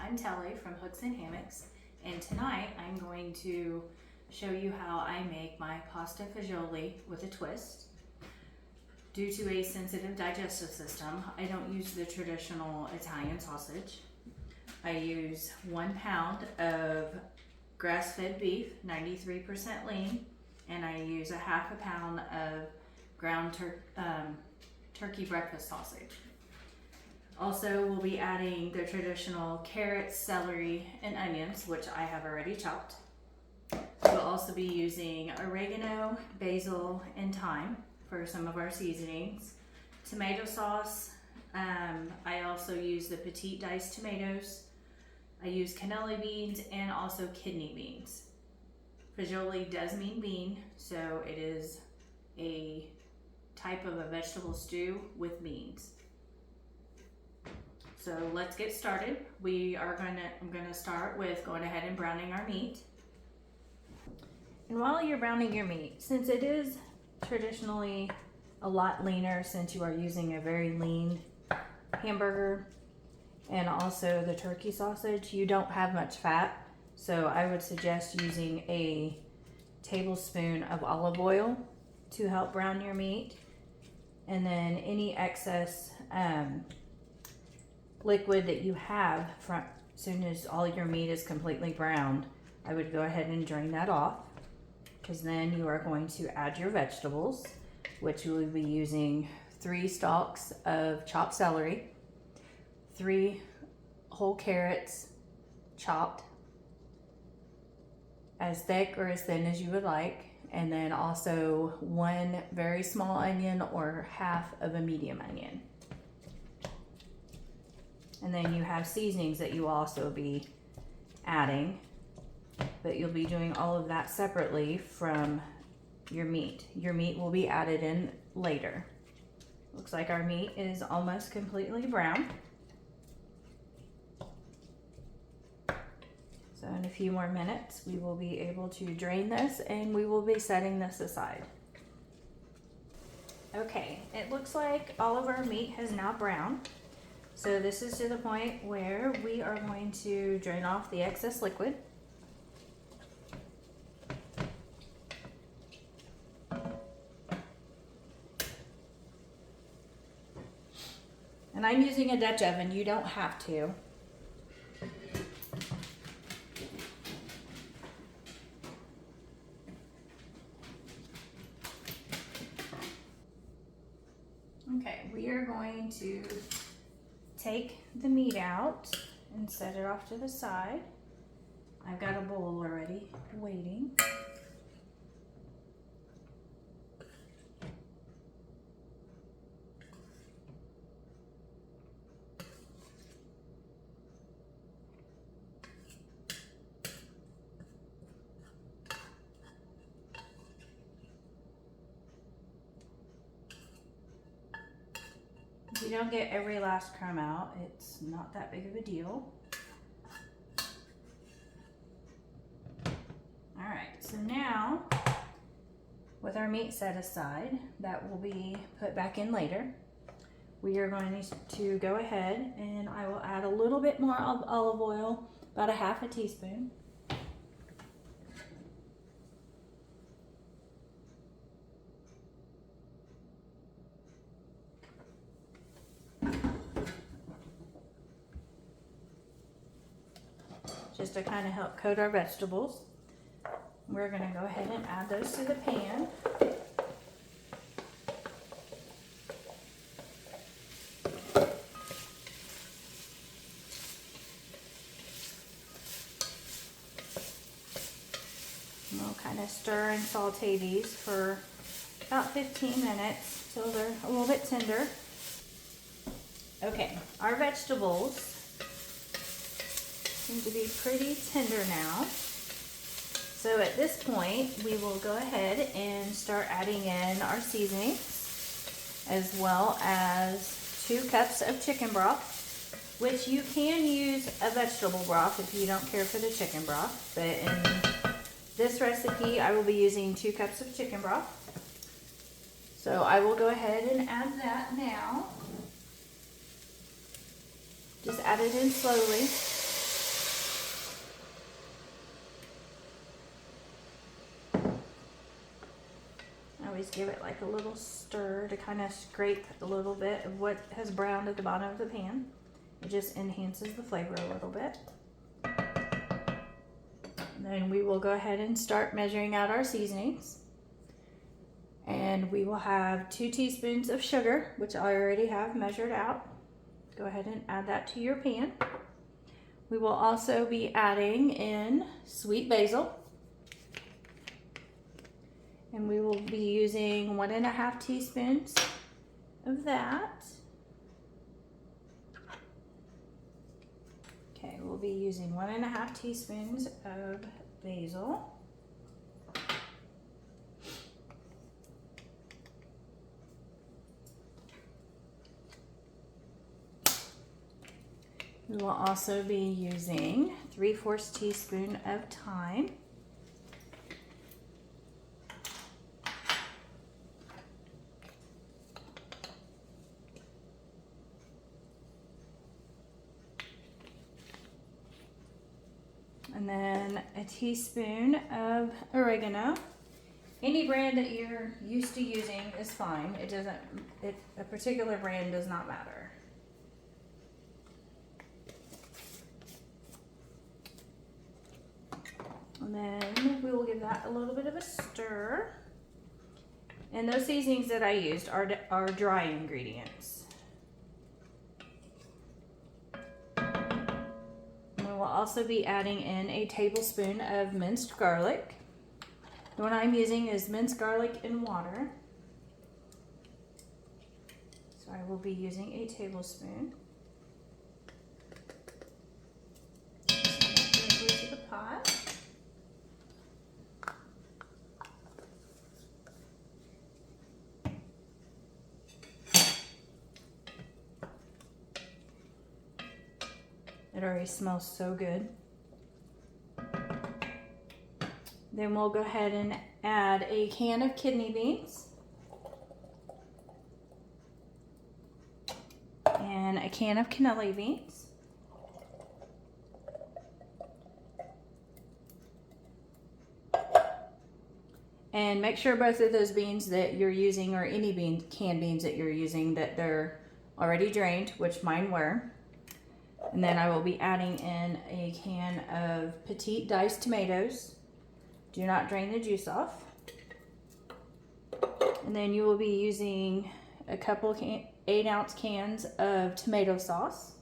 I'm Telly from Hooks and Hammocks, and tonight I'm going to show you how I make my pasta fagioli with a twist. Due to a sensitive digestive system, I don't use the traditional Italian sausage. I use 1 pound of grass-fed beef, 93% lean, and I use a half a pound of ground turkey breakfast sausage. Also, we'll be adding the traditional carrots, celery, and onions, which I have already chopped. We'll also be using oregano, basil, and thyme for some of our seasonings. Tomato sauce. I also use the petite diced tomatoes. I use cannella beans and also kidney beans. Fagioli does mean bean, so it is a type of a vegetable stew with beans. So let's get started. I'm gonna start with going ahead and browning our meat. And while you're browning your meat, since it is traditionally a lot leaner, since you are using a very lean hamburger and also the turkey sausage, you don't have much fat. So I would suggest using a tablespoon of olive oil to help brown your meat. And then any excess liquid that you have from as soon as all your meat is completely browned, I would go ahead and drain that off, because then you are going to add your vegetables, which we will be using 3 stalks of chopped celery, 3 whole carrots chopped as thick or as thin as you would like, and then also 1 very small onion or half of a medium onion. And then you have seasonings that you will also be adding, but you'll be doing all of that separately from your meat. Your meat will be added in later. Looks like our meat is almost completely brown. So in a few more minutes, we will be able to drain this and we will be setting this aside. Okay, it looks like all of our meat has now browned. So this is to the point where we are going to drain off the excess liquid. And I'm using a Dutch oven, you don't have to. Okay, we are going to take the meat out and set it off to the side. I've got a bowl already waiting. If you don't get every last crumb out, it's not that big of a deal. All right, so now with our meat set aside, that will be put back in later. We are going to go ahead and I will add a little bit more of olive oil, about a half a teaspoon. Just to kind of help coat our vegetables. We're going to go ahead and add those to the pan. And we'll kind of stir and saute these for about 15 minutes till they're a little bit tender. Okay, our vegetables seem to be pretty tender now. So at this point, we will go ahead and start adding in our seasonings, as well as 2 cups of chicken broth, which you can use a vegetable broth if you don't care for the chicken broth. But in this recipe, I will be using 2 cups of chicken broth. So I will go ahead and add that now. Just add it in slowly. always give it like a little stir to kind of scrape a little bit of what has browned at the bottom of the pan. It just enhances the flavor a little bit. And then we will go ahead and start measuring out our seasonings. And we will have 2 teaspoons of sugar, which I already have measured out. Go ahead and add that to your pan. We will also be adding in sweet basil. And we will be using 1.5 teaspoons of that. Okay, we'll be using 1.5 teaspoons of basil. We will also be using 3/4 teaspoon of thyme. And then a teaspoon of oregano. Any brand that you're used to using is fine. A particular brand does not matter. And then we will give that a little bit of a stir. And those seasonings that I used are dry ingredients. We will also be adding in a tablespoon of minced garlic. The one I'm using is minced garlic and water. So I will be using a tablespoon. So that goes into the pot. It already smells so good. Then we'll go ahead and add a can of kidney beans and a can of cannelli beans. And make sure both of those beans that you're using, or any canned beans that you're using, that they're already drained, which mine were. And then I will be adding in a can of petite diced tomatoes. Do not drain the juice off. And then you will be using a couple 8-ounce cans of tomato sauce.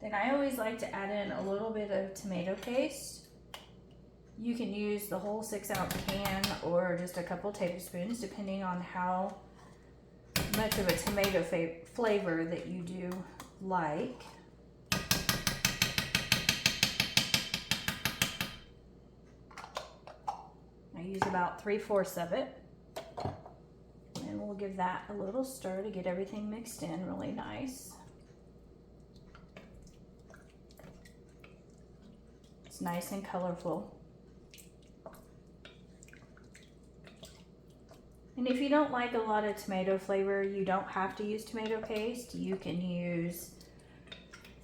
Then I always like to add in a little bit of tomato paste. You can use the whole 6-ounce can or just a couple tablespoons, depending on how much of a tomato flavor that you do like. I use about 3/4 of it. And we'll give that a little stir to get everything mixed in really nice. It's nice and colorful. And if you don't like a lot of tomato flavor, you don't have to use tomato paste. You can use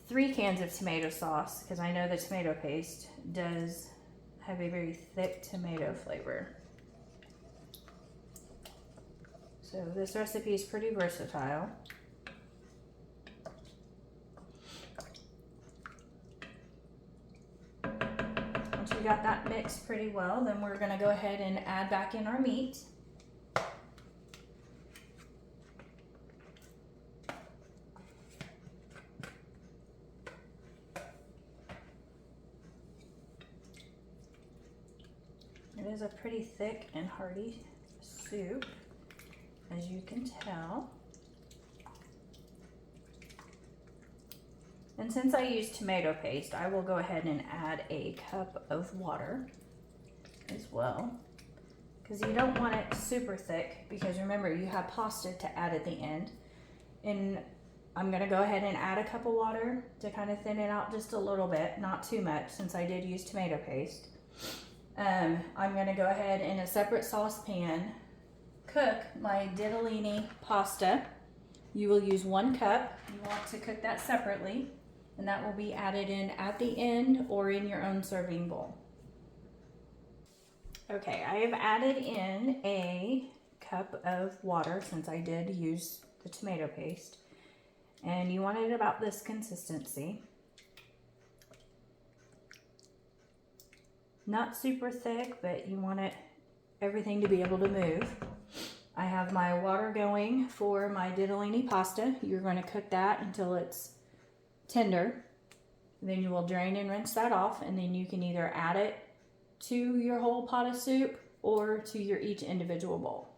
3 cans of tomato sauce, because I know the tomato paste does have a very thick tomato flavor. So this recipe is pretty versatile. Once we got that mixed pretty well, then we're going to go ahead and add back in our meat. It is a pretty thick and hearty soup, as you can tell. And since I use tomato paste, I will go ahead and add a cup of water as well, because you don't want it super thick, because remember, you have pasta to add at the end. And I'm going to go ahead and add a cup of water to kind of thin it out just a little bit, not too much, since I did use tomato paste. I'm going to go ahead in a separate saucepan cook my ditalini pasta you will use 1 cup. You want to cook that separately, and that will be added in at the end or in your own serving bowl. Okay, I have added in a cup of water since I did use the tomato paste. And you want it about this consistency. Not super thick, but you want everything to be able to move. I have my water going for my ditalini pasta. You're going to cook that until it's tender. Then you will drain and rinse that off, and then you can either add it to your whole pot of soup or to your each individual bowl.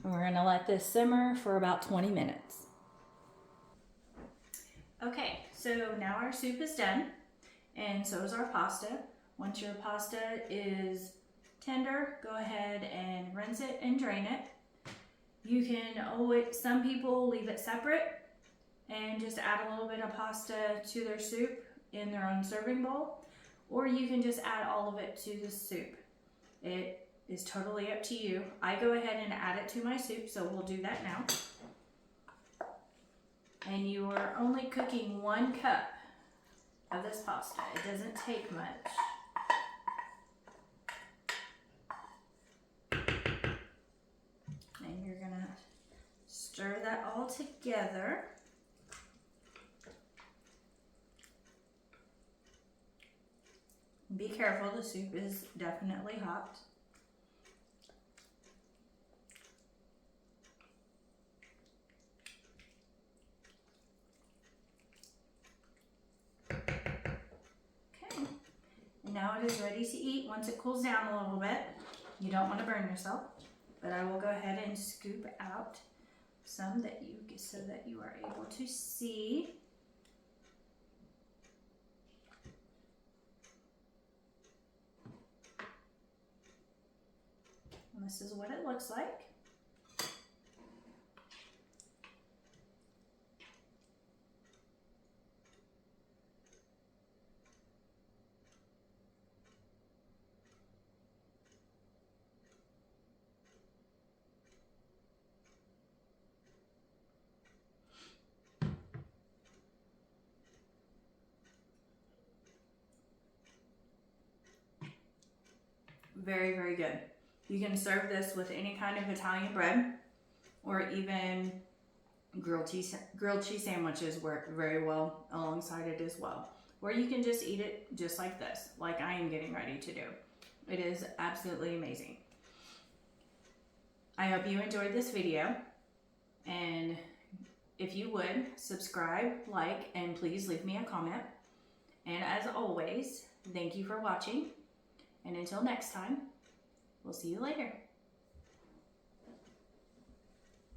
And we're going to let this simmer for about 20 minutes. Okay, so now our soup is done, and so is our pasta. Once your pasta is tender, go ahead and rinse it and drain it. You can always, some people leave it separate and just add a little bit of pasta to their soup in their own serving bowl, or you can just add all of it to the soup. It is totally up to you. I go ahead and add it to my soup, so we'll do that now. And you are only cooking 1 cup of this pasta. It doesn't take much. And you're gonna stir that all together. Be careful, the soup is definitely hot. Okay, and now it is ready to eat. Once it cools down a little bit, you don't want to burn yourself, but I will go ahead and scoop out some so that you are able to see. And this is what it looks like. Very, very good. You can serve this with any kind of Italian bread, or even grilled cheese sandwiches work very well alongside it as well. Or you can just eat it just like this, like I am getting ready to do. It is absolutely amazing. I hope you enjoyed this video, and if you would, subscribe, like, and please leave me a comment. And as always, thank you for watching, and until next time, we'll see you later.